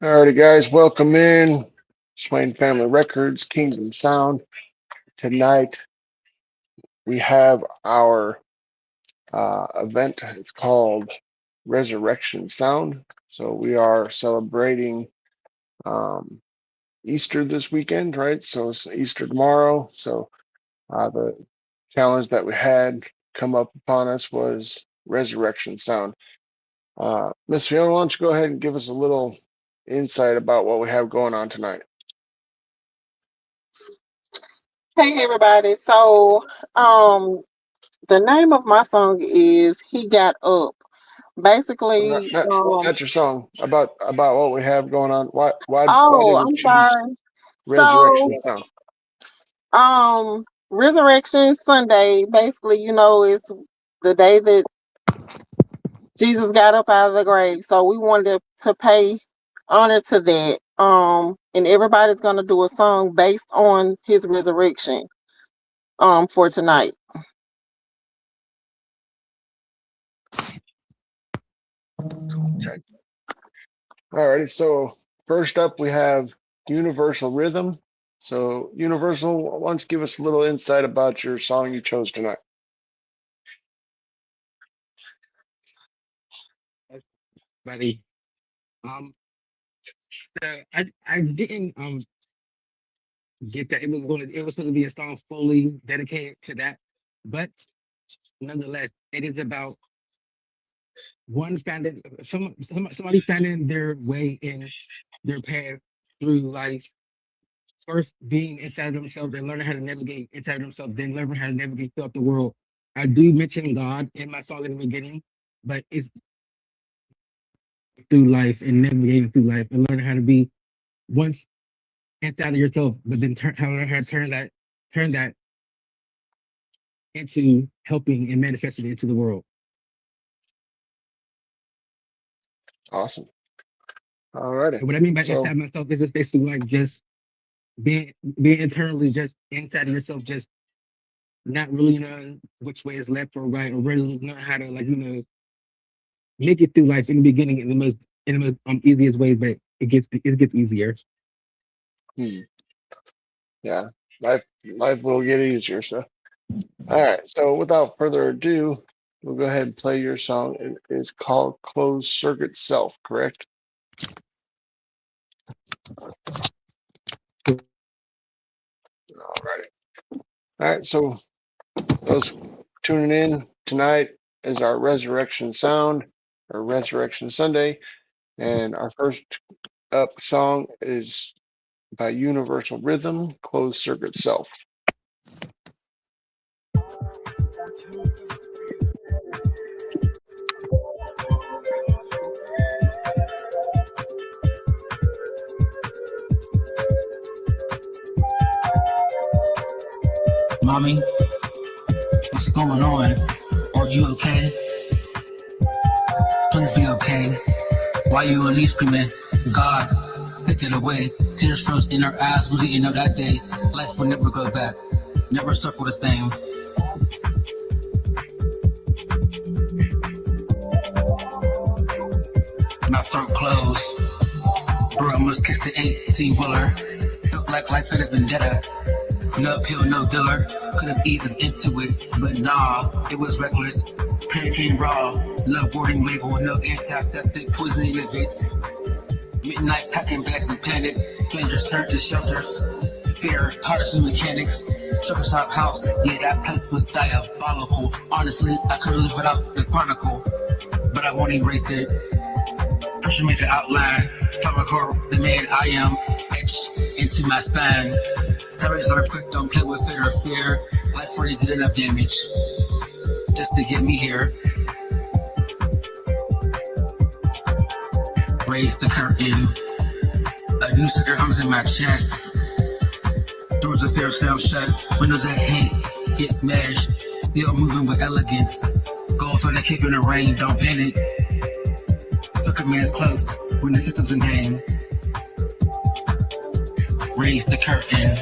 Alrighty, guys, welcome in. Swain Family Records, Kingdom Sound. Tonight we have our event. It's called Resurrection Sound. So we are celebrating um, Easter this weekend, right? So it's Easter tomorrow. So the challenge that we had come up upon us was Resurrection Sound. Miss Fiona, why don't you go ahead and give us a little insight about what we have going on tonight? Hey everybody. The name of my song is He Got Up. Basically, Not your song. About what we have going on. Why did oh, we I'm choose sorry. Resurrection So, Sound? Resurrection Sunday, basically, is the day that Jesus got up out of the grave. So we wanted to pay honor to that. And everybody's gonna do a song based on his resurrection for tonight. Okay. Alrighty. So first up we have Universal Rhythm. So Universal, why don't you give us a little insight about your song you chose tonight? Buddy. Um, I didn't get that it was supposed to be a song fully dedicated to that, but nonetheless, it is about somebody finding their way in their path through life. First being inside of themselves and learning how to navigate inside of themselves, then learning how to navigate throughout the world. I do mention God in my song in the beginning, but it's through life and navigating through life and learning how to be once inside of yourself, but then learn how to turn that into helping and manifesting it into the world. Awesome. Alrighty. And what I mean by So inside myself is just basically like just being internally just inside of yourself, just not really knowing which way is left or right, or really knowing how to make it through life in the beginning in the most easiest ways, but it gets easier. yeah, life will get easier. So all right. So without further ado, we'll go ahead and play your song. It's called Closed Circuit Self, correct? Alrighty. All right. So those tuning in tonight is our Resurrection Sound or Resurrection Sunday. And our first up song is by Universal Rhythm, Closed Circuit Self. Mommy, what's going on? Are you okay? Please be okay. Why you on these screaming? God, take it away. Tears froze in her eyes, was eating up that day. Life will never go back, never circle the same. My throat closed. Bro, I must kiss the 18-wheeler. Felt like life had a vendetta. No pill, no dealer. Could have eased us into it, but nah, it was reckless. Panicking raw, no boarding label, no antiseptic, poison in it. Midnight packing bags and panic. Strangers turned to shelters. Fear, partisan mechanics. Trucker stop house, yeah, that place was diabolical. Honestly, I could've lived without the chronicle, but I won't erase it. Pressure made the outline. Comical, the man I am, etched into my spine. Terrorists are quick, don't play with it or fear. Life already did enough damage just to get me here. Raise the curtain. A new sticker hums in my chest. Doors of fear slam shut. Windows that hate get smashed. Still moving with elegance. Go through the cape in the rain, don't panic. Took a man's close when the system's in pain. Raise the curtain.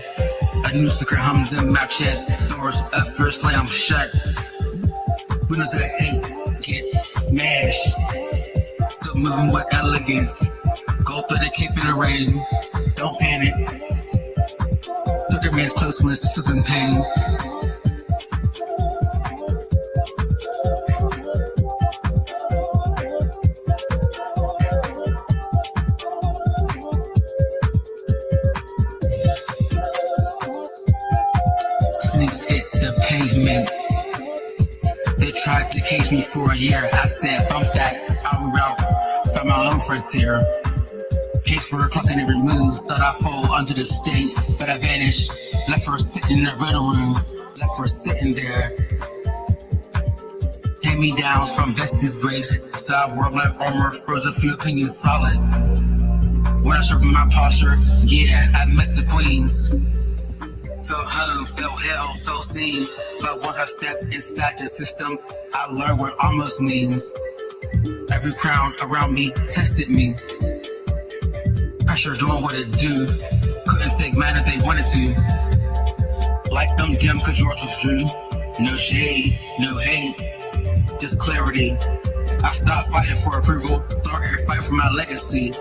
A new sticker hums in my chest. Doors up first slam shut. Windows that hate get smashed. Still moving with elegance. Go through the cape in the rain. Don't panic. Took a man's close when it's in pain. Snakes hit the pavement. They tried to cage me for a year. I said, bump that. I'll route. Found my own frontier. Case were clocking every move. Thought I'd fall under the state, but I vanished. Left her sitting in the rental room. Left her sitting there. Hand-me-downs from best disgrace. Side world like armor, froze a few opinions solid. When I sharpened my posture, yeah, I met the queens. Felt home, felt hell, felt seen. But once I stepped inside the system, I learned what almost means. Every crown around me tested me. Pressure doing what it do. Couldn't take man if they wanted to. Like them dim cause yours was true. No shade, no hate, just clarity. I stopped fighting for approval. Started fight for my legacy.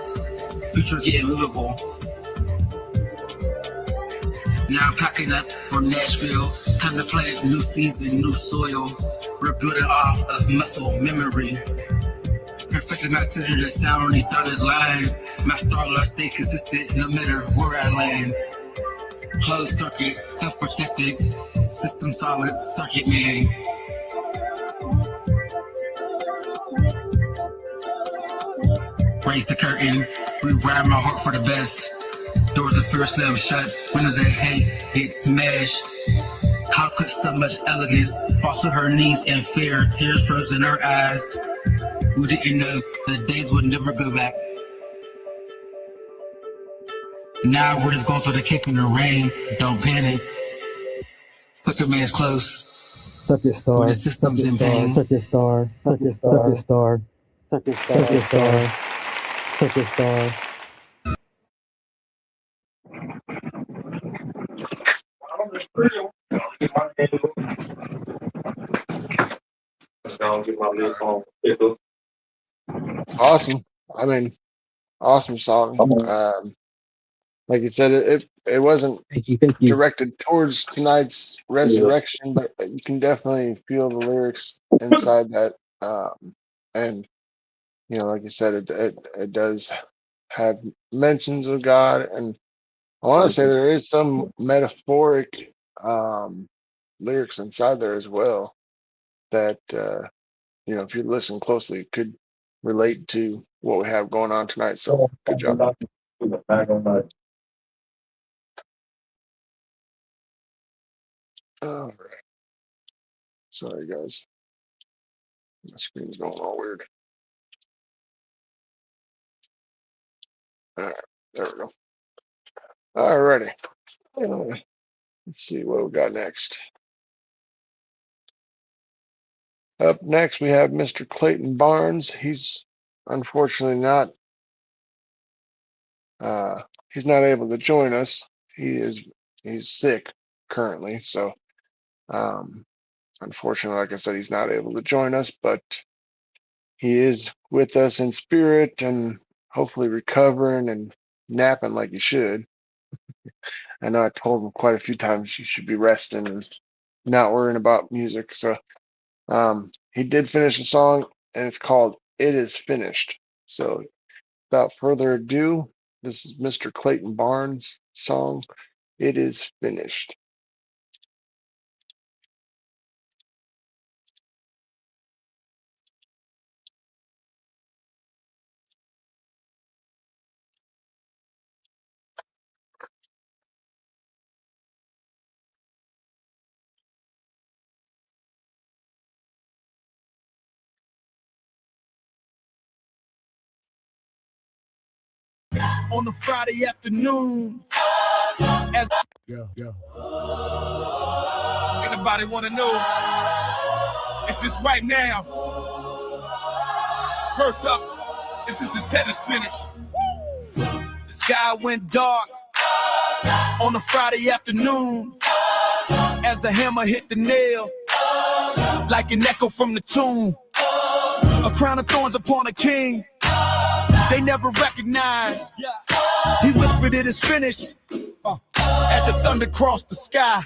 Future getting movable. Now I'm packing up for Nashville. Time to play new season, new soil. Rebuilding off of muscle memory. Perfection not to the sound on these dotted lines. My starlight stay consistent no matter where I land. Closed circuit, self-protected. System solid, circuit man. Raise the curtain, rewire my heart for the best. Doors of fear slam shut, windows of hate get smashed. How could so much elegance fall to her knees in fear? Tears froze in her eyes. We didn't know the days would never go back. Now we're just going through the cape in the rain. Don't panic. Sucker man's close. Suck it, star. When the system's in pain. Suck it, star. Suck it, star. Suck it, star. Suck it, star. Suck it, star. Suck it, star. Awesome. I mean, awesome song. Like you said, it wasn't Thank you. Thank you. directed towards tonight's resurrection, but you can definitely feel the lyrics inside that. And you know, like you said, it does have mentions of God, and I want to say there is some metaphoric lyrics inside there as well that you know, if you listen closely, could relate to what we have going on tonight. So good job. All right. Sorry, guys. My screen's going all weird. All right. There we go. All righty. Let's see what we got next. Up next, we have Mr. Clayton Barnes. He's unfortunately not he's not able to join us. He's sick currently, so unfortunately, like I said, he's not able to join us, but he is with us in spirit and hopefully recovering and napping like he should. I know I told him quite a few times he should be resting and not worrying about music. So he did finish a song, and it's called "It Is Finished." So without further ado, this is Mr. Clayton Barnes' song, "It Is Finished." On a Friday afternoon. Anybody want to know? It's just right now. First up, this is his head is finished. The sky went dark on a Friday afternoon as the hammer hit the nail like an echo from the tomb. A crown of thorns upon a king. they never recognized. He whispered it is finished as a thunder crossed the sky.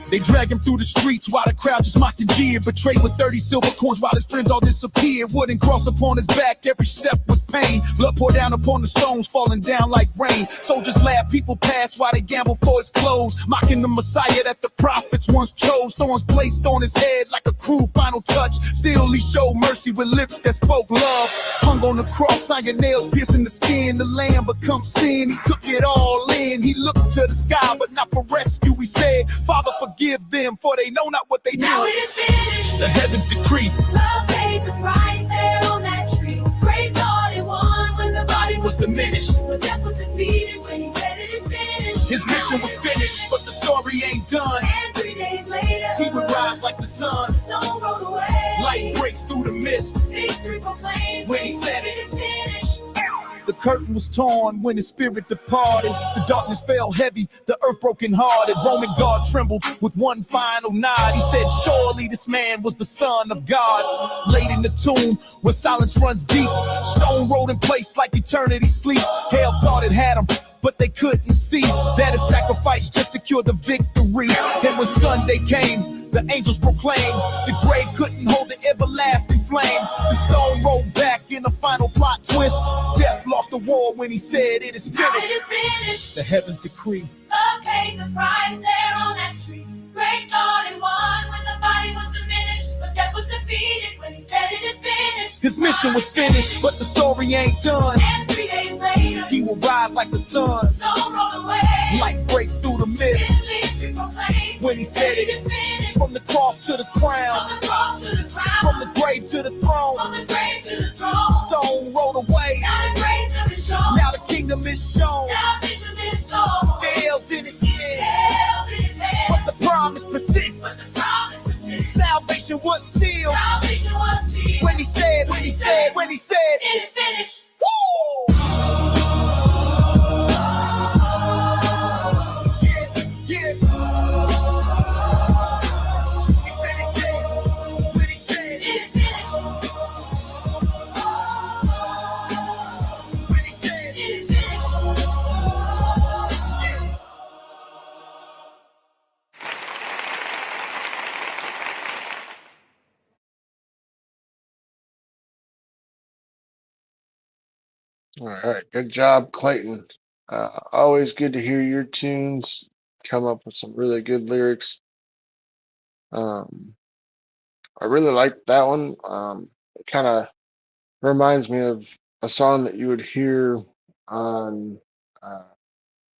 They drag him through the streets while the crowd just mocked and jeered. Betrayed with 30 silver coins while his friends all disappeared. Wooden cross upon his back, every step was pain. Blood poured down upon the stones, falling down like rain. Soldiers laugh, people pass while they gamble for his clothes. Mocking the Messiah that the prophets once chose. Thorns placed on his head like a cruel final touch. Still he showed mercy with lips that spoke love. Hung on the cross, iron nails piercing the skin. The lamb become sin, he took it all in. He looked to the sky, but not for rescue. He said, Father, forgive them, for they know not what they do. Now it is finished. The heavens decree. Love paid the price there on that tree. Great God it won when the body was diminished. But death was defeated when he said it is finished. His mission was finished, but the story ain't done. And 3 days later, He would rise like the sun. stone rolled away. Light breaks through the mist. Victory proclaimed When he said it is finished. The curtain was torn when his spirit departed. The darkness fell heavy, the earth broken-hearted. Roman guard trembled with one final nod. He said, surely this man was the son of God. Laid in the tomb where silence runs deep. Stone rolled in place like eternity sleep. Hell thought it had him, but they couldn't see that his sacrifice just secured the victory. And when Sunday came, the angels proclaimed the grave couldn't hold the everlasting flame. The stone rolled back in a final plot twist. Death lost the war when he said it is Now it finished. is finished. The heavens decree. Love paid the price there on that tree. Great God it won when the body was diminished. But death was defeated when he said it is finished. His mission was finished, but the story ain't done. And 3 days later, He will rise like the sun. stone rolled away. Light breaks through the mist. Victory proclaimed When he said it is finished. from the cross to the crown, From the cross to the crown. from the grave to the throne. From the grave to the throne. Stone rolled away. Now the graves of his shown. Now the kingdom is shown. Now visions in his soul. Veils in his hands. Nails in his hands. But the promise persists. But the promise persists. Salvation was sealed. Salvation was sealed. When he said, when he said, when he said, It is finished. woo! Yeah, yeah. He said, when he said, It is finished. when he said, It is finished. All right, good job, Clayton. Always good to hear your tunes. Come up with some really good lyrics. Um, I really like that one. It kind of reminds me of a song that you would hear on uh,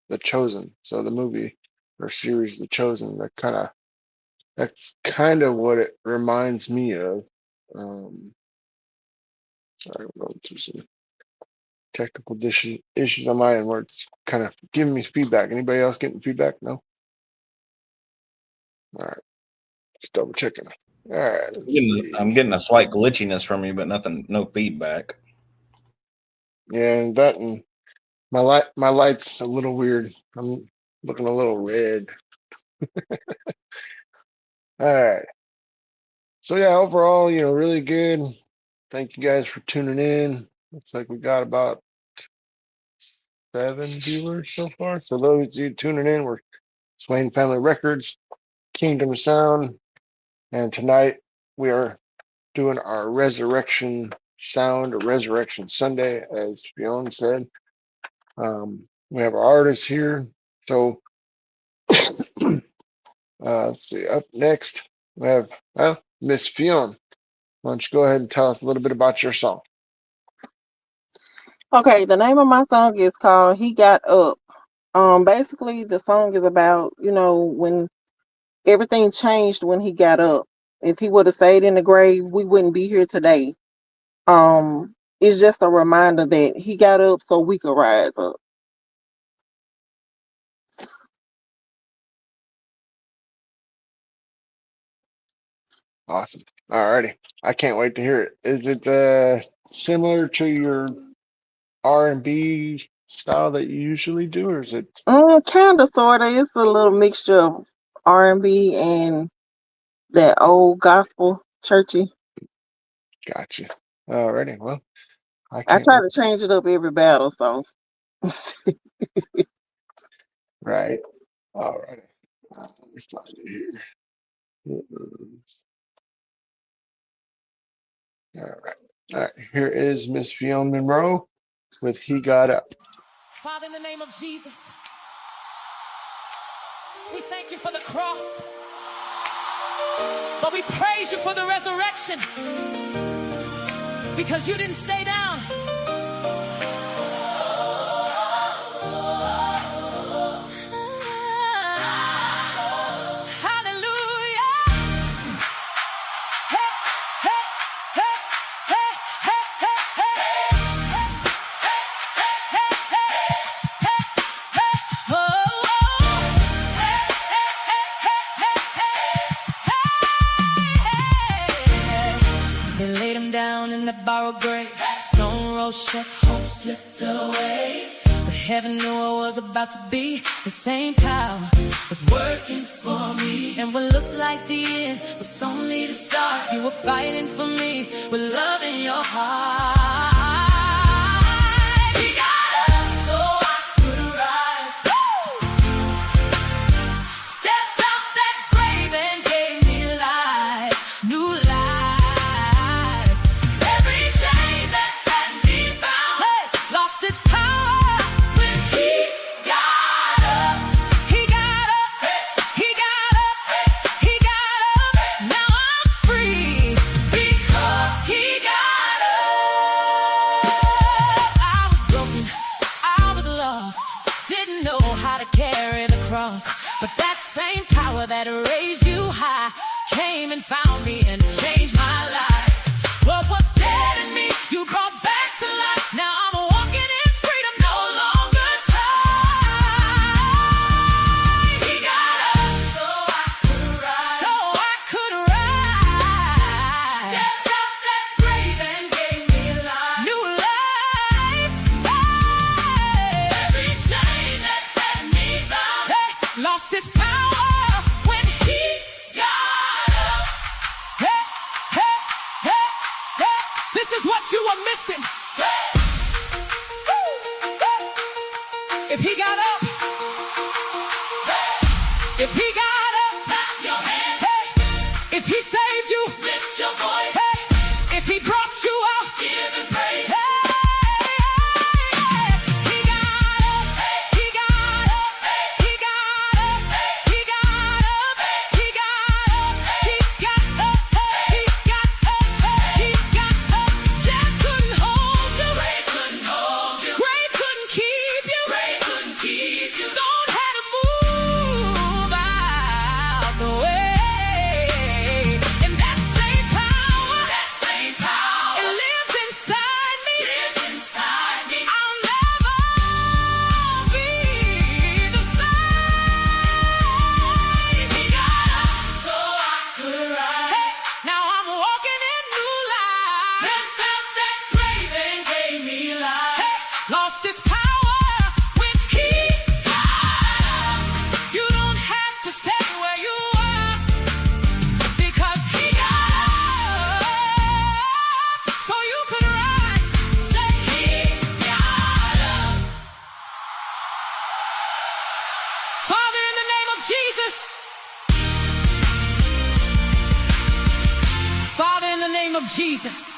The Chosen. So the movie or series The Chosen. That's kind of what it reminds me of. Sorry, I'm going through some technical issues on my end where it's kind of giving me feedback. Anybody else getting feedback? No? All right. Just double checking. All right. Let's see. I'm getting a slight glitchiness from you, but nothing, no feedback. Yeah, and my light's a little weird. I'm looking a little red. All right. So yeah, overall, really good. Thank you guys for tuning in. Looks like we got about 7 viewers so far. So those of you tuning in, we're Swain Family Records, Kingdom Sound, and tonight we are doing our Resurrection Sound or Resurrection Sunday, as Fionn said. We have our artists here. So let's see. Up next, we have Miss Fionn. Why don't you go ahead and tell us a little bit about your song? Okay, the name of my song is called He Got Up. Basically the song is about, when everything changed when he got up. If he would have stayed in the grave, we wouldn't be here today. It's just a reminder that he got up so we could rise up. Awesome. All righty. I can't wait to hear it. Is it similar to your R&B style that you usually do, or is it? Kind of, sort of. It's a little mixture of R&B and that old gospel churchy. Gotcha. All righty. Well, I I can't. try to change it up every battle, so Right. All right. Let me find it here. It is- All right. All right. Here is Miss Fiona Monroe with "He Got Up." Father, in the name of Jesus, we thank you for the cross, but we praise you for the resurrection because you didn't stay down. Hallelujah. Hey, hey, hey, hey, hey, hey, hey, hey, hey, oh, hey, hey. They laid him down in the borrowed grave. Stone rolled shut, hope slipped away. But heaven knew what was about to be. The same power was working for me. And what looked like the end was only the start. You were fighting for me with love in your heart. He got up so I could rise. Stepped out that grave and gave me life, new life. Every chain that had me bound, hey, lost its power when he got up. He got up, he got up, he got up. Now I'm free because he got up. I was broken, I was lost, didn't know how to carry the cross. But that same power that raised you high came and found me and changed my life. What was dead in me, you brought back to life. Now I'm walking in freedom, no longer tied. He got up so I could rise. So I could rise. Stepped out that grave and gave me life. New life. Hey. Every chain that had me bound, hey, lost its power when he got up. Hey, hey, hey, hey. This is what you were missing. Hey. Woo. Hey. If he got up, hey. If he got up, clap your hands. Hey. If he saved you, lift your voice. Hey. If he brought you out, give him praise. Hey. He got up, he got up, he got up, he got up, he got up, he got up, he got up, he got up. Death couldn't hold you, grave couldn't hold you, grave couldn't keep you, grave couldn't keep you. Stone had to move out the way, and that same power, it lives inside me, lives inside me. I'll never be the same. He got up so I could rise. Hey, now I'm walking in new life. Left out that grave and gave me life. Hey, lost its power when he got up. You don't have to stay where you are because he got up so you could rise. Say he got up. Father, in the name of Jesus. Father, in the name of Jesus.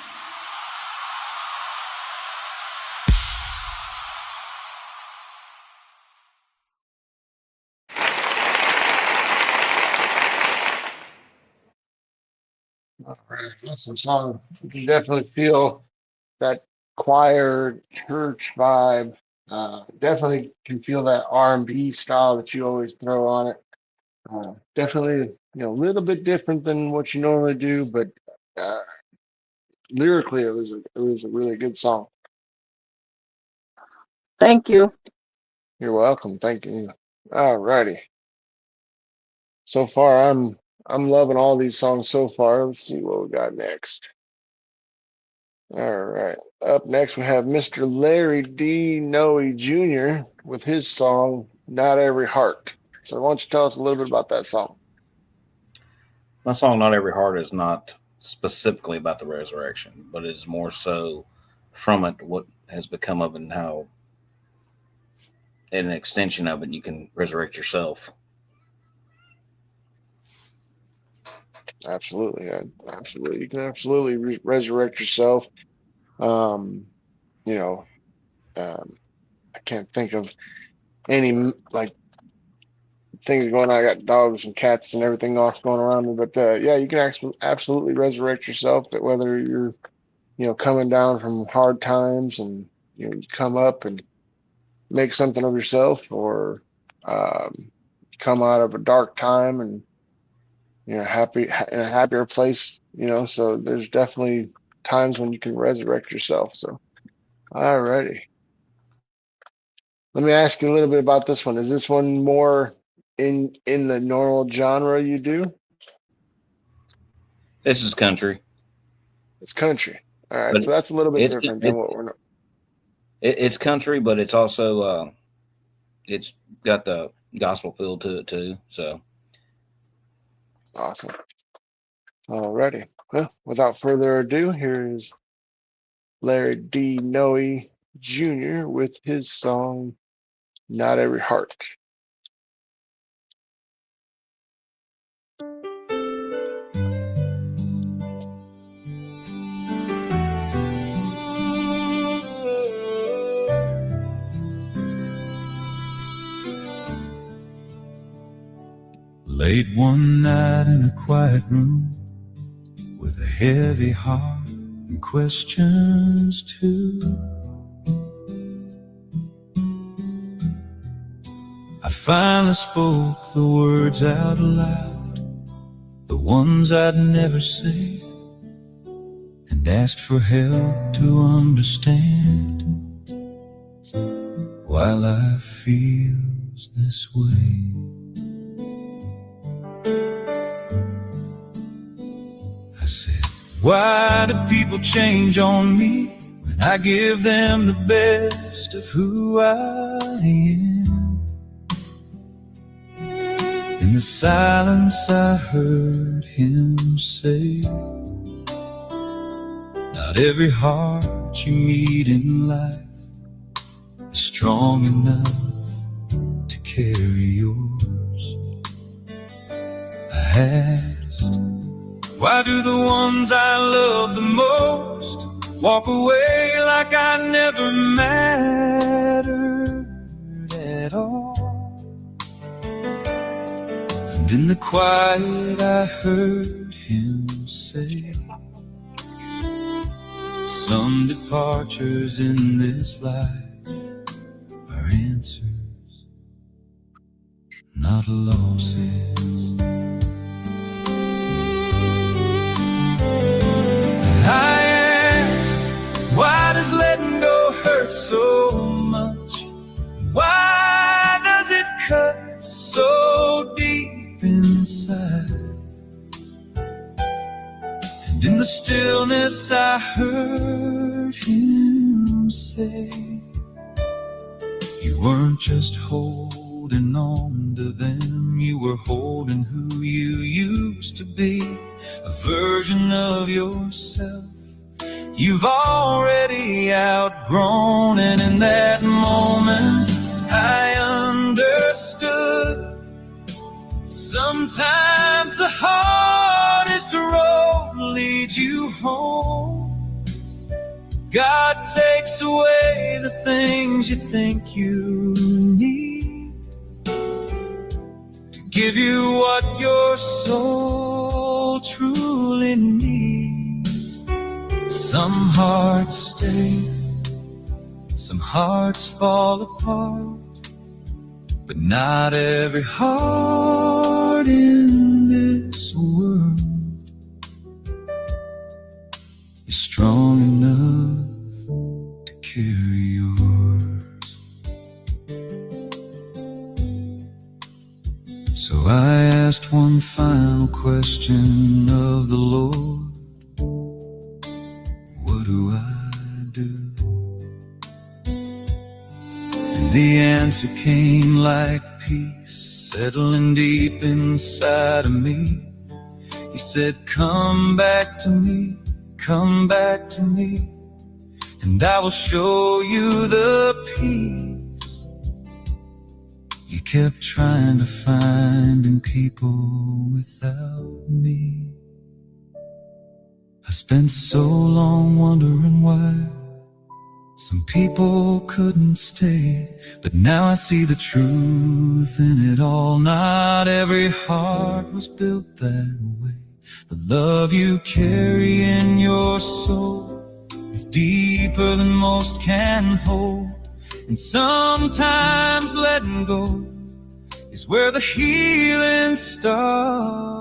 All right. Awesome song. You can definitely feel that choir church vibe. Definitely can feel that R&B style that you always throw on it. Definitely, a little bit different than what you normally do, but uh, lyrically, it was a really good song. thank you. You're welcome. Thank you. All righty. So far, I'm loving all these songs so far. Let's see what we got next. All right. Up next, we have Mr. Larry D. Noe Jr. with his song "Not Every Heart." So, why don't you tell us a little bit about that song? My song "Not Every Heart" is not specifically about the resurrection, but it is more so from it, what has become of it, and how, in an extension of it, you can resurrect yourself. Absolutely, absolutely. You can absolutely resurrect yourself. Um, you know, I can't think of any like things going on. I got dogs and cats and everything else going around me, but yeah, you can absolutely resurrect yourself. That whether you're coming down from hard times and you come up and make something of yourself, or come out of a dark time and happy in a happier place. So there's definitely times when you can resurrect yourself. So, alrighty. Let me ask you a little bit about this one. Is this one more in the normal genre you do? This is country. It's country. All right, But so that's a little bit it's different than it's what we're not. it's country, but it's also it's got the gospel feel to it too. So Awesome. Alrighty. Well, without further ado, here is Larry D. Noe Jr. with his song "Not Every Heart." Late one night in a quiet room with a heavy heart and questions too, I finally spoke the words out loud, the ones I'd never say, and asked for help to understand why life feels this way. I said, why do people change on me when I give them the best of who I am? In the silence I heard him say, not every heart you meet in life is strong enough to carry yours. I asked, why do the ones I love the most walk away like I never mattered at all? And in the quiet I heard him say, some departures in this life are answers, not losses. I asked, why does letting go hurt so much? Why does it cut so deep inside? And in the stillness I heard him say, you weren't just holding on to them, you were holding who you used to be, a version of yourself you've already outgrown. And in that moment I understood, sometimes the hardest road leads you home. God takes away the things you think you need to give you what your soul truly needs. Some hearts stay, some hearts fall apart, but not every heart in this world is strong enough to carry yours. So I asked one final question of the Lord, what do I do? And the answer came like peace settling deep inside of me. He said, come back to me, come back to me. and I will show you the peace you kept trying to find in people without me. I spent so long wondering why some people couldn't stay, but now I see the truth in it all. Not every heart was built that way. The love you carry in your soul is deeper than most can hold, and sometimes letting go is where the healing starts.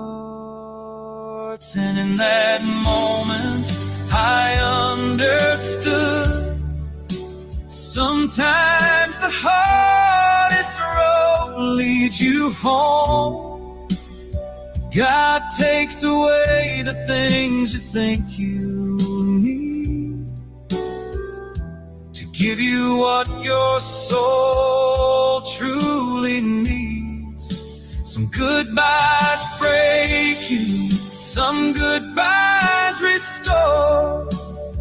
And in that moment I understood, sometimes the hardest road leads you home. God takes away the things you think you need to give you what your soul truly needs. Some goodbyes break you, some goodbyes restore,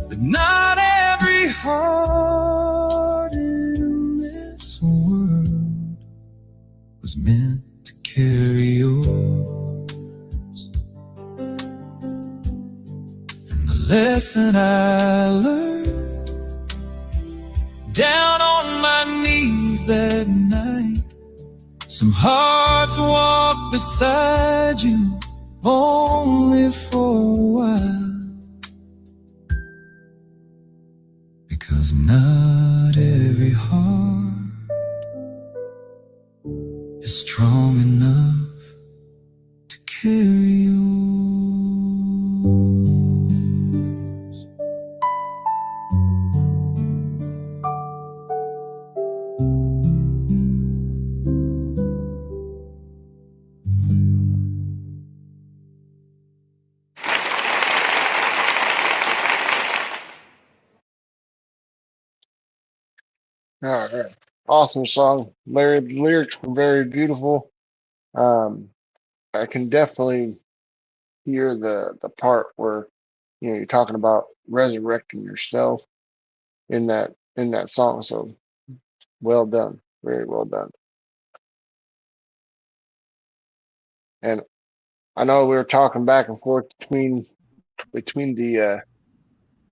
but not every heart in this world was meant to carry yours. And the lesson I learned down on my knees that night, some hearts walk beside you only for a while, because not every heart is strong enough to carry yours. All right. Awesome song. Larry, the lyrics were very beautiful. Um, I can definitely hear the part where you're talking about resurrecting yourself in that song. So well done. Very well done. And I know we were talking back and forth between the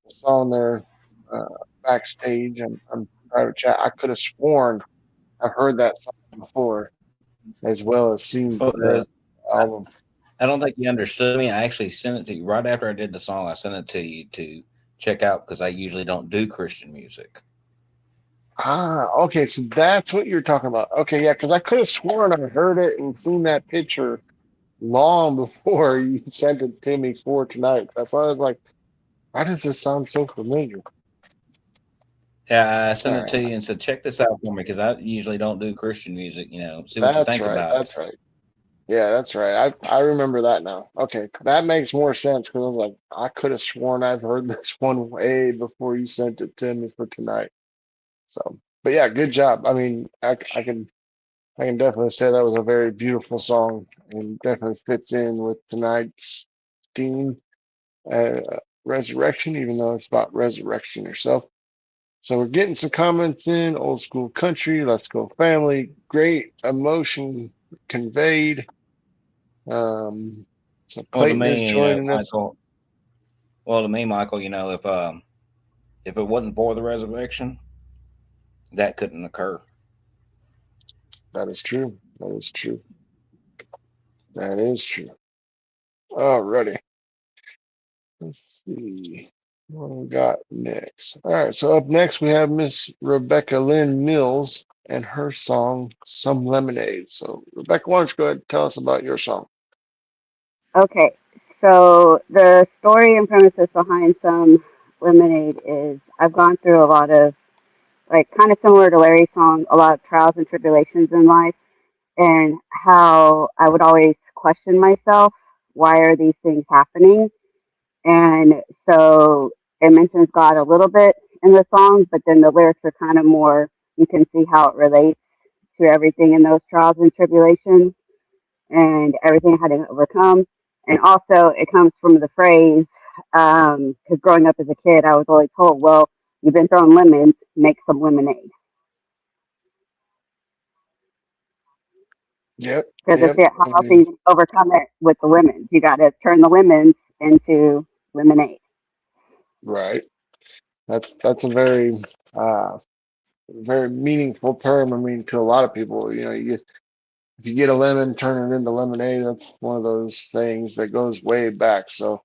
song there uh, backstage and private chat. I could have sworn I've heard that song before, as well as seen Well, the album. I don't think you understood me. I actually sent it to you right after I did the song. I sent it to you to check out because I usually don't do Christian music. Ah, okay, so that's what you're talking about. Okay, yeah, because I could have sworn I heard it and seen that picture long before you sent it to me for tonight. That's why I was like, why does this sound so familiar? Yeah, I sent All it to right, you and said, check this out for me because I usually don't do Christian music. See what you that's think right. about it. That's right. Yeah, that's right. I remember that now. Okay, that makes more sense because I was like, I could have sworn I've heard this one way before you sent it to me for tonight. So, but yeah, good job. I mean, I can definitely say that was a very beautiful song and definitely fits in with tonight's theme, uh, resurrection, even though it's about resurrection yourself. So we're getting some comments in. Old school country, let's go family. Great emotion conveyed. Um, so Well, to Clayton is me, joining us. Michael. Well, to me, Michael, if it wasn't for the resurrection, that couldn't occur. That is true. That is true. That is true. Alrighty. Let's see what we got next. All right, so up next we have Miss Rebecca Lynn Mills and her song "Some Lemonade." So, Rebecca, why don't you go ahead and tell us about your song? Okay, so the story and premises behind some lemonade is I've gone through a lot of like kind of similar to Larry's song, a lot of trials and tribulations in life, and how I would always question myself, why are these things happening? And so it mentions God a little bit in the song, but then the lyrics are kind of more, you can see how it relates to everything in those trials and tribulations and everything I had to overcome. And also, it comes from the phrase, because growing up as a kid, I was always told, well, You've been throwing lemons, make some lemonade. Yep, Because yep. how I else are mean, you going to overcome it with the lemons? You got to turn the lemons into lemonade. right. That's a uh very meaningful term. I mean, to a lot of people, if you get a lemon, turn it into lemonade. That's one of those things that goes way back. So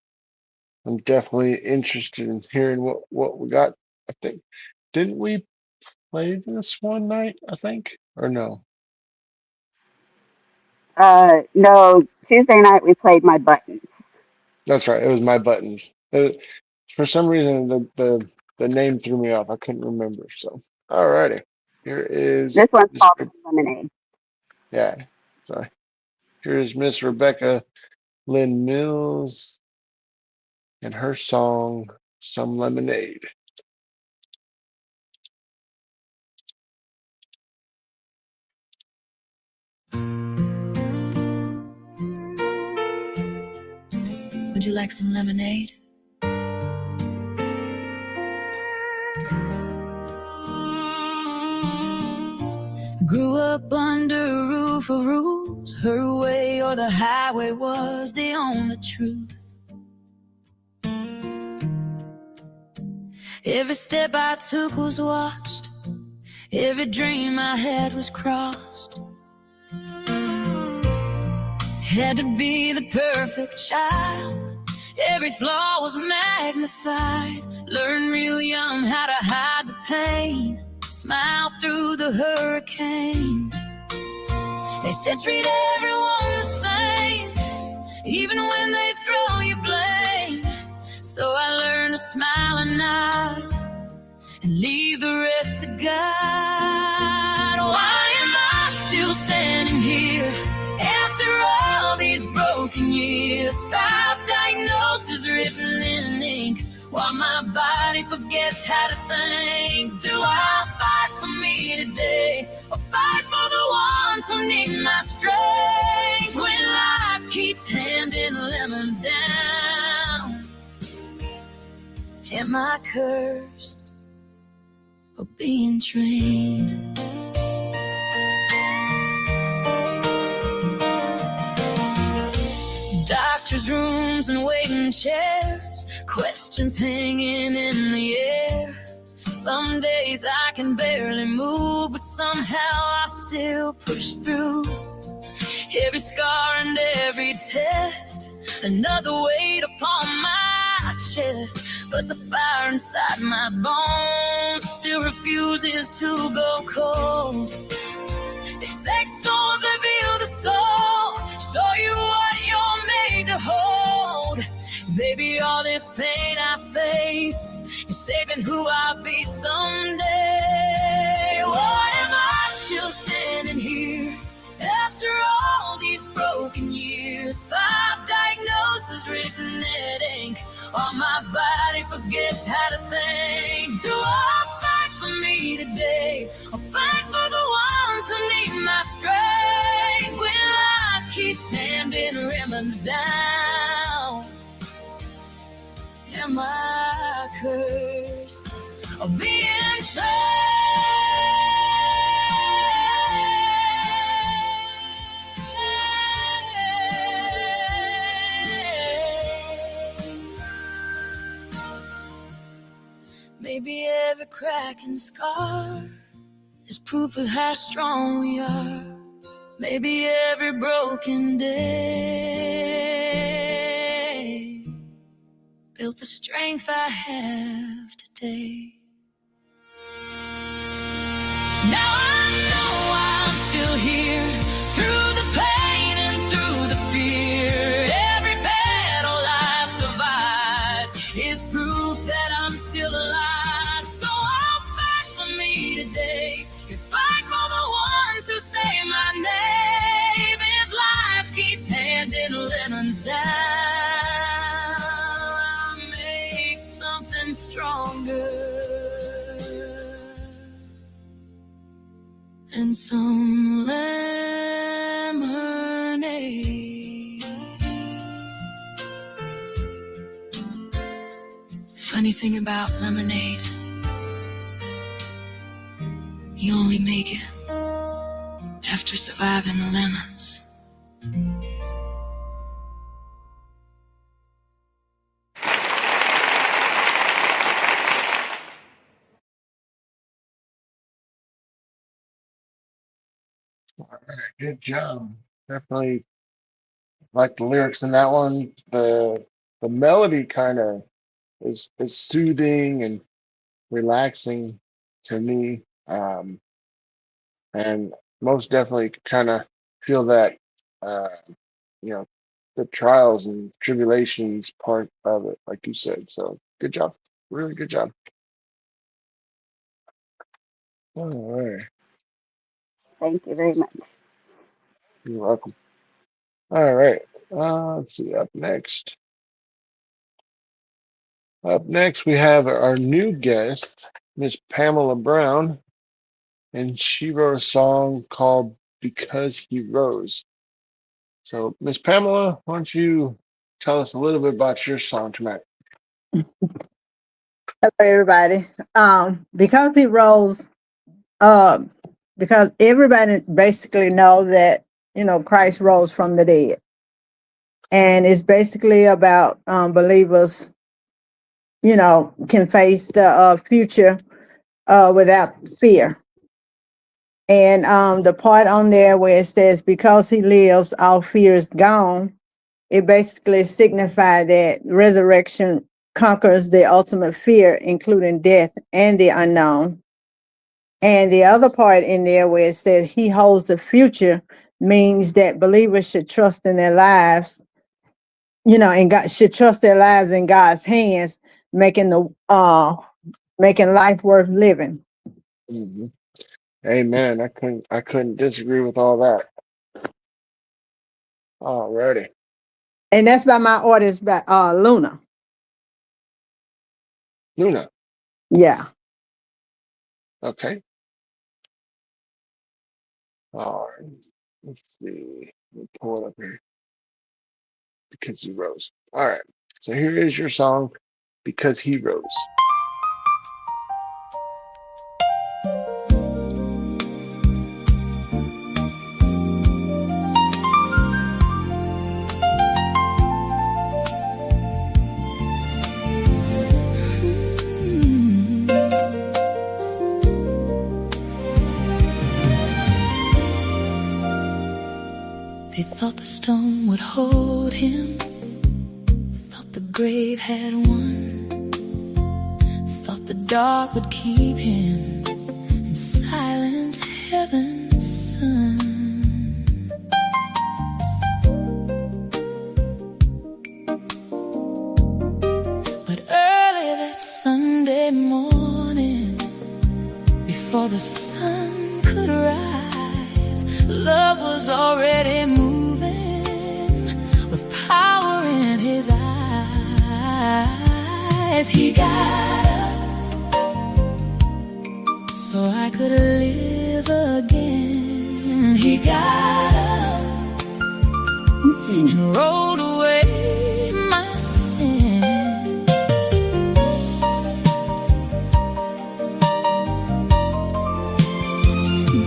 I'm definitely interested in hearing what we got. I think didn't we play this one night? I think or no? No, Tuesday night we played My Buttons. That's right. It was my buttons. For some reason, the name threw me off. I couldn't remember. So alrighty, here is This one's Miss. called Lemonade. Yeah. So here is Miss Rebecca Lynn Mills and her song "Some Lemonade." Would you like some lemonade? Grew up under a roof of rules. Her way or the highway was the only truth. Every step I took was watched. Every dream I had was crossed. Had to be the perfect child. Every flaw was magnified. Learned real young how to hide the pain. Smile through the hurricane. They said treat everyone the same, even when they throw you blame. So I learned to smile and nod and leave the rest to God. Why am I still standing here after all these broken years? 5 diagnoses written in ink, while my body forgets how to think. Do I fight for me today, or fight for the ones who need my strength? When life keeps handing lemons down, am I cursed for being trained? Doctors' rooms and waiting chairs, questions hanging in the air. Some days I can barely move, but somehow I still push through. Every scar and every test, another weight upon my chest. But the fire inside my bones still refuses to go cold. They say storms reveal the soul, show you what you're made to hold. Baby, all this pain I face is shaping who I'll be someday. Why am I still standing here after all these broken years? 5 diagnoses written in ink, while my body forgets how to think. Do I fight for me today, or fight for the ones who need my strength? When life keeps handing lemons down, am I cursed or being trained? Maybe every crack and scar is proof of how strong we are. Maybe every broken day built the strength I have today. Now I know I'm still here, through the pain and through the fear. Every battle I survived is proof that I'm still alive. So I'll fight for me today, and fight for the ones who say my name. If life keeps handing lemons down, I'll make something stronger and some lemonade. Funny thing about lemonade, You only make it after surviving the lemons. All right, good job. Definitely like the lyrics in that one. The melody kind of is soothing and relaxing to me. And most definitely kind of feel that uh, you know, the trials and tribulations part of it, like you said. So good job. Really good job. All right. Thank you very much. You're welcome. All right. Let's see. Up next. Up next, we have our new guest, Miss Pamela Brown, and she wrote a song called Because He Rose. So, Miss Pamela, why don't you tell us a little bit about your song tonight? Hello, everybody. Because he rose, um, because everybody basically know that Christ rose from the dead, and it's basically about believers, can face the future without fear. And the part on there where it says, "Because he lives, all fear is gone," it basically signifies that resurrection conquers the ultimate fear, including death and the unknown. And the other part in there where it says he holds the future means that believers should trust in their lives, and God should trust their lives in God's hands, making making life worth living. Mhm. Amen. I couldn't disagree with all that. Alrighty. And that's by my artist, by Luna. Luna. Yeah. Okay. All right. Let's see. Let me pull it up here. Because he rose. All right. So here is your song, Because He Rose. They thought the stone would hold him, thought the grave had won, thought the dark would keep him and silence heaven's sun. But early that Sunday morning, before the sun could rise, love was already moving with power in his eyes. He got up so I could live again. He got up and rolled away my sin.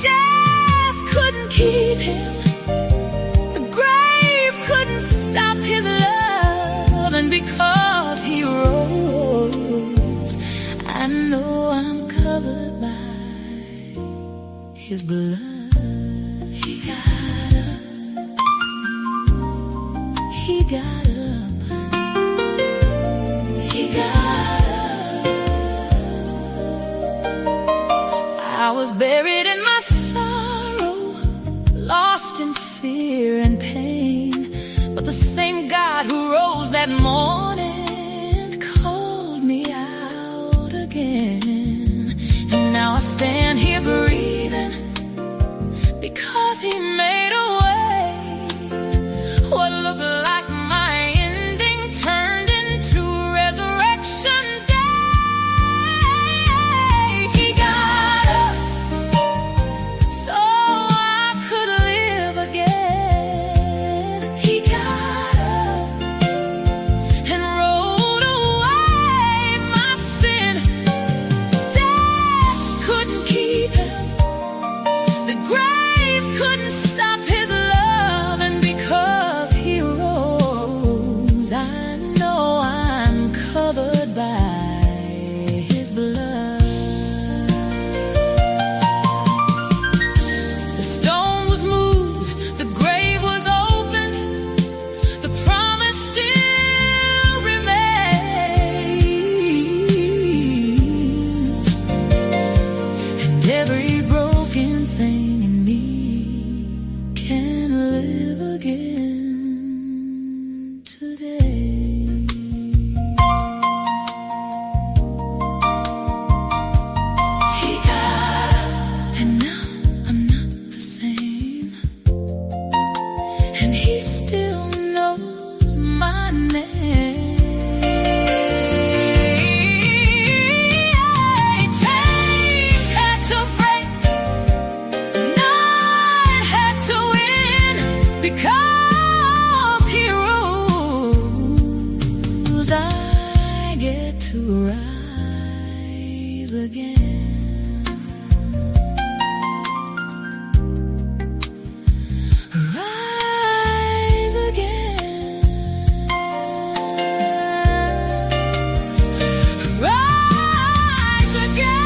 Death couldn't keep him, the grave couldn't stop his love. And because he rose, I know I'm covered by his blood. He got up, he got up, he got up. I was buried in my sorrow, lost in fear and pain, but the same God who rose that morning called me out again. And now I stand here breathing because he made a way. What looked like my ending turned into resurrection day. He got up get to rise again. Rise again. Rise again.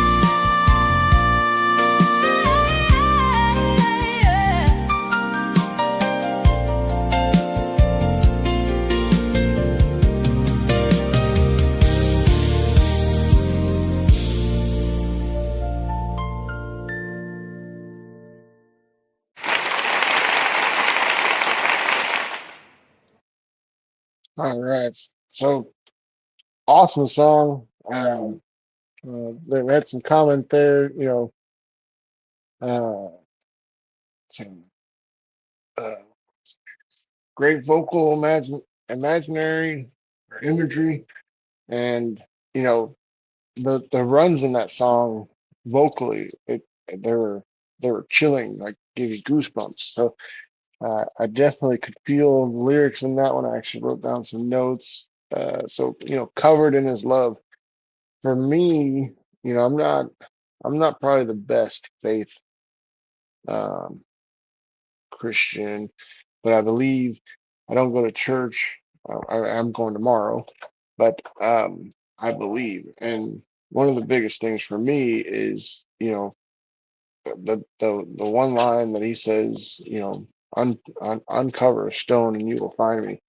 All right. So awesome song. They had some comment there, uh, some uh, great vocal imaginary or imagery, and you know the runs in that song vocally, they were they were chilling, like give you goosebumps. So I definitely could feel the lyrics in that one. I actually wrote down some notes. So covered in his love. For me, I'm not probably the best faith um, Christian, but I believe I don't go to church. I'm going tomorrow, but I believe. And one of the biggest things for me is, the one line that he says, uncover a stone and you will find me.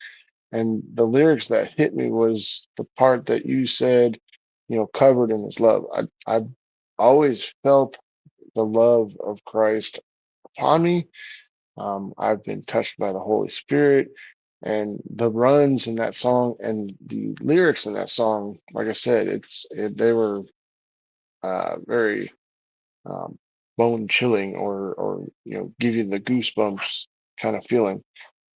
And the lyrics that hit me was the part that you said, covered in his love. I've always felt the love of Christ upon me. I've been touched by the Holy Spirit, and the runs in that song and the lyrics in that song, like I said, they were very um, bone chilling, or give you the goosebumps kind of feeling.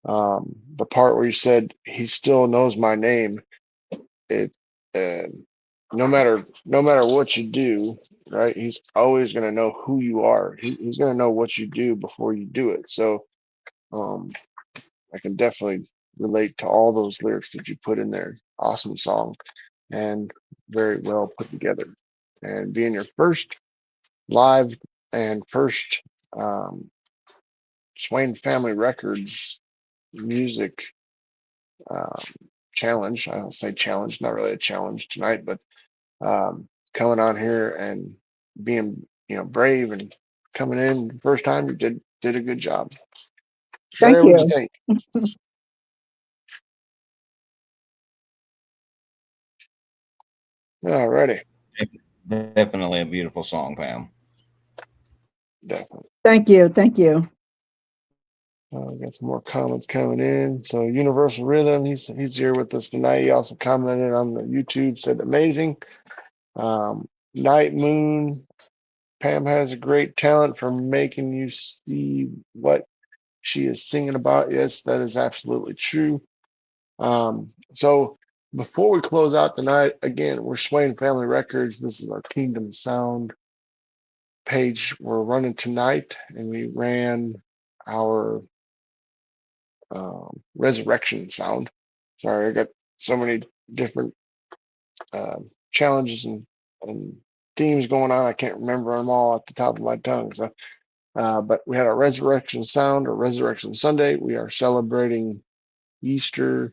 The part where you said he still knows my name, it uh, no matter what you do, right? He's always going to know who you are. He's going to know what you do before you do it. So um, I can definitely relate to all those lyrics that you put in there. Awesome song and very well put together. And being your first live and first um, Swain Family Records music um, challenge. I don't say challenge, not really a challenge tonight, but coming on here and being brave and coming in the first time, you did a good job. Thank Sherry, what'd you you. think? Alrighty, Definitely a beautiful song, Pam. definitely. Thank you. Thank you. Got some more comments coming in. So Universal Rhythm, he's here with us tonight. He also commented on the YouTube, said amazing. Night Moon, Pam has a great talent for making you see what she is singing about. Yes, that is absolutely true. So before we close out tonight, again, we're Swain Family Records. This is our Kingdom Sound page we're running tonight, and we ran our resurrection sound. Sorry, I got so many different challenges and themes going on. I can't remember them all at the top of my tongue. So, but we had our resurrection sound or resurrection Sunday. We are celebrating Easter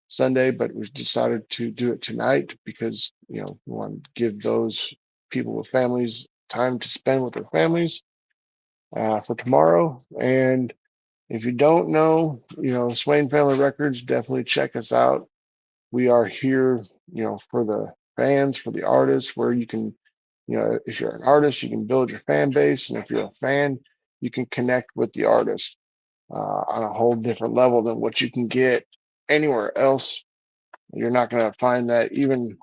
Sunday, but we decided to do it tonight because we want to give those people with families time to spend with their families for tomorrow. And if you don't know, Swain Family Records, definitely check us out. We are here, for the fans, for the artists, where you can, if you're an artist, you can build your fan base, and if you're a fan, you can connect with the artist on a whole different level than what you can get anywhere else. You're not going to find that, even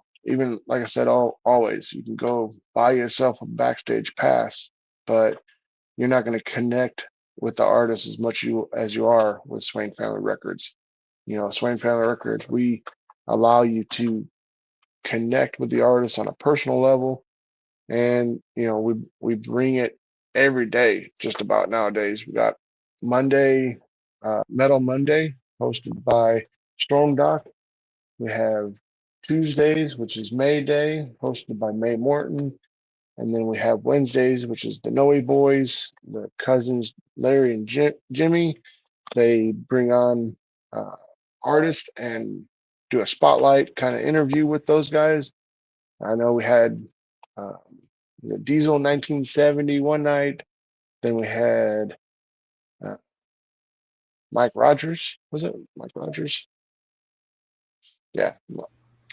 like I said, always you can go buy yourself a backstage pass, but you're not going to connect with the artist as much as you are with Swain Family Records. Swain Family Records, we allow you to connect with the artist on a personal level, and we bring it every day, just about nowadays. We got Monday, Metal Monday, hosted by Storm Doc. We have Tuesdays, which is May Day, hosted by May Morton. And then we have Wednesdays, which is the Noe Boys, the cousins Larry and Jimmy. They bring on uh, artists and do a spotlight kind of interview with those guys. I know we had um, the Diesel 1970 one night. Then we had uh, Mike Rogers. Was it Mike Rogers? Yeah.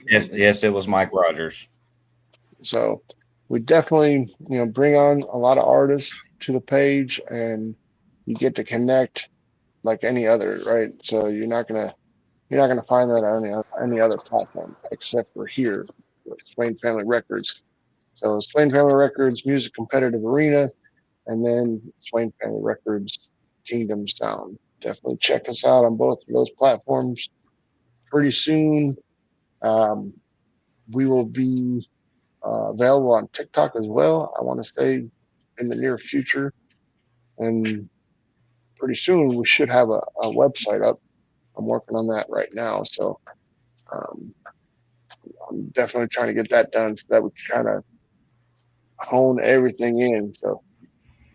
Yes, yes, it was Mike Rogers. So we definitely, bring on a lot of artists to the page, and you get to connect like any other, right? So you're not gonna find that on any other platform except for here with Swain Family Records. So Swain Family Records Music Competitive Arena, and then Swain Family Records Kingdom Sound. Definitely check us out on both of those platforms. Pretty soon, um, we will be available on TikTok as well. I want to say in the near future, and pretty soon we should have a website up. I'm working on that right now, so um, I'm definitely trying to get that done so that we can kind of hone everything in. So,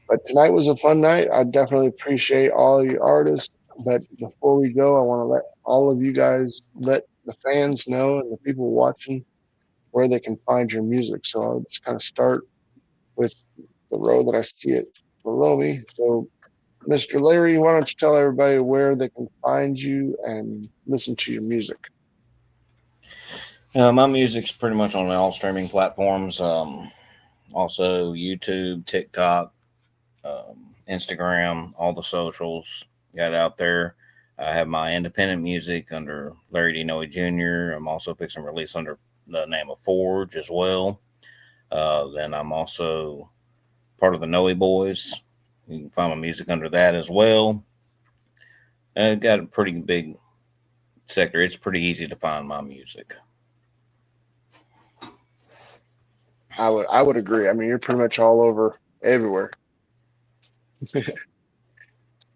but tonight was a fun night. I definitely appreciate all you artists. But before we go, I want to let all of you guys let the fans know and the people watching where they can find your music. So I'll just kind of start with the row that I see it below me. So, Mr. Larry, why don't you tell everybody where they can find you and listen to your music? My music's pretty much on all streaming platforms. Also YouTube, TikTok, Instagram, all the socials. Got it out there. I have my independent music under Larry D. Noe Jr. I'm also fixing to release under the name of Forge as well. Then I'm also part of the Noe Boys. You can find my music under that as well. Got a pretty big sector. It's pretty easy to find my music. I would agree. I mean, you're pretty much all over everywhere.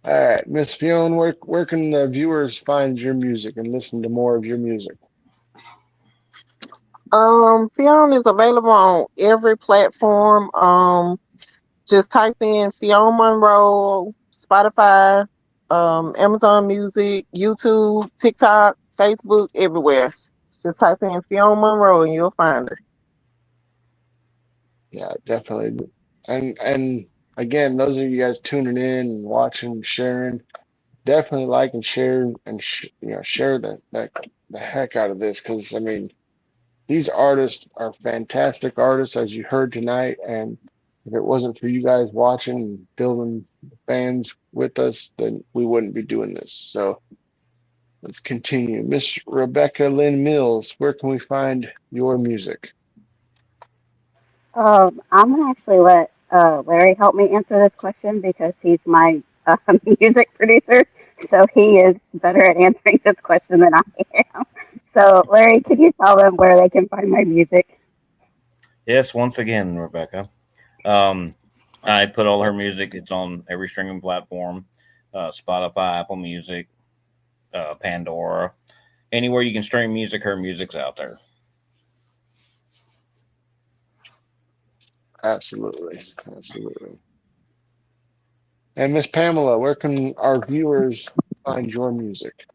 All right, Miss Fiona, where can the viewers find your music and listen to more of your music? Fiona is available on every platform. Just type in Fiona Monroe, Spotify, Amazon Music, YouTube, TikTok, Facebook, everywhere. Just type in Fiona Monroe and you'll find her. Yeah, definitely. And again, those of you guys tuning in and watching, sharing, definitely like and share and share the heck out of this because I mean these artists are fantastic artists as you heard tonight, and if it wasn't for you guys watching and building fans with us, then we wouldn't be doing this. So let's continue. Miss Rebecca Lynn Mills, where can we find your music? I'm gonna actually let Larry help me answer this question because he's my music producer, so he is better at answering this question than I am. So, Larry, could you tell them where they can find my music? Yes, once again, Rebecca. Um, I put all her music. It's on every streaming platform, Spotify, Apple Music, Pandora, anywhere you can stream music. Her music's out there. Absolutely, absolutely. And Miss Pamela, where can our viewers find your music?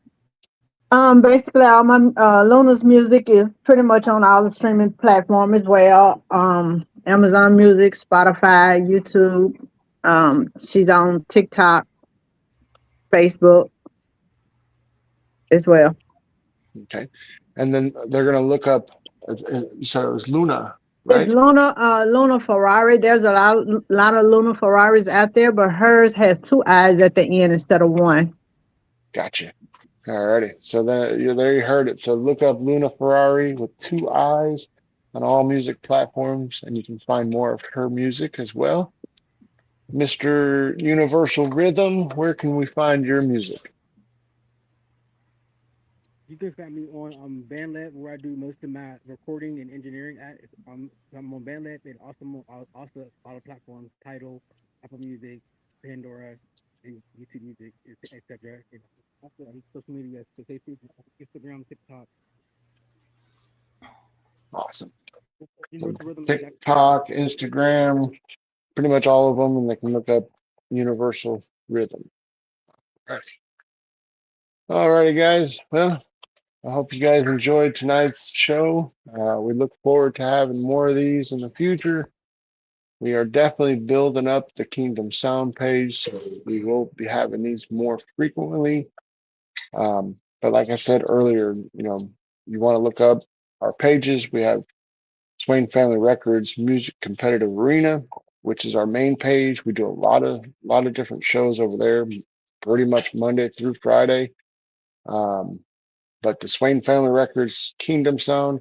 Basically, all my Luna's music is pretty much on all the streaming platform as well. Amazon Music, Spotify, YouTube. She's on TikTok, Facebook as well. Okay, and then they're gonna look up. You said it was Luna, It's right? Luna Ferrari. There's a lot of Luna Ferraris out there, but hers has two eyes at the end instead of one. Gotcha. Alrighty. So then you there you heard it. So look up Luna Ferrari with two eyes on all music platforms, and you can find more of her music as well. Mr. Universal Rhythm, where can we find your music? You can find me on BandLab where I do most of my recording and engineering at. I'm on BandLab and also all the platforms, Tidal, Apple Music, Pandora, and YouTube Music, etc. And also on social media, so Facebook, Instagram, TikTok. Universal Rhythm is that. TikTok, Instagram, pretty much all of them, and they can look up Universal Rhythm. All righty, guys. Well, I hope you guys enjoyed tonight's show. We look forward to having more of these in the future. We are definitely building up the Kingdom Sound page, so we will be having these more frequently. But like I said earlier, you want to look up our pages. We have Swain Family Records Music Competitive Arena, which is our main page. We do a lot of different shows over there, pretty much Monday through Friday. But the Swain Family Records Kingdom Sound,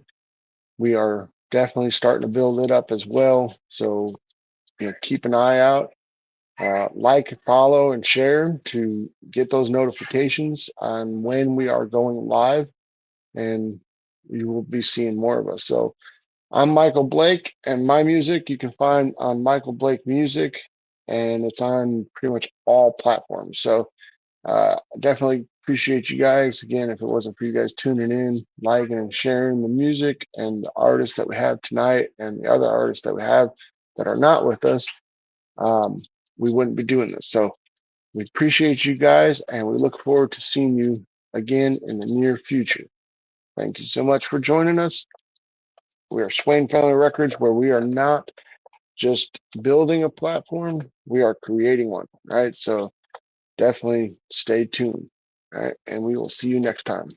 we are definitely starting to build it up as well. So keep an eye out. Like, follow, and share to get those notifications on when we are going live, and you will be seeing more of us. So I'm Michael Blake, and my music you can find on Michael Blake Music, and it's on pretty much all platforms. So definitely appreciate you guys. Again, if it wasn't for you guys tuning in, liking, and sharing the music and the artists that we have tonight and the other artists that we have that are not with us, we wouldn't be doing this. So we appreciate you guys, and we look forward to seeing you again in the near future. Thank you so much for joining us. We are Swain Family Records, where we are not just building a platform, we are creating one, right? So definitely stay tuned, right? And we will see you next time.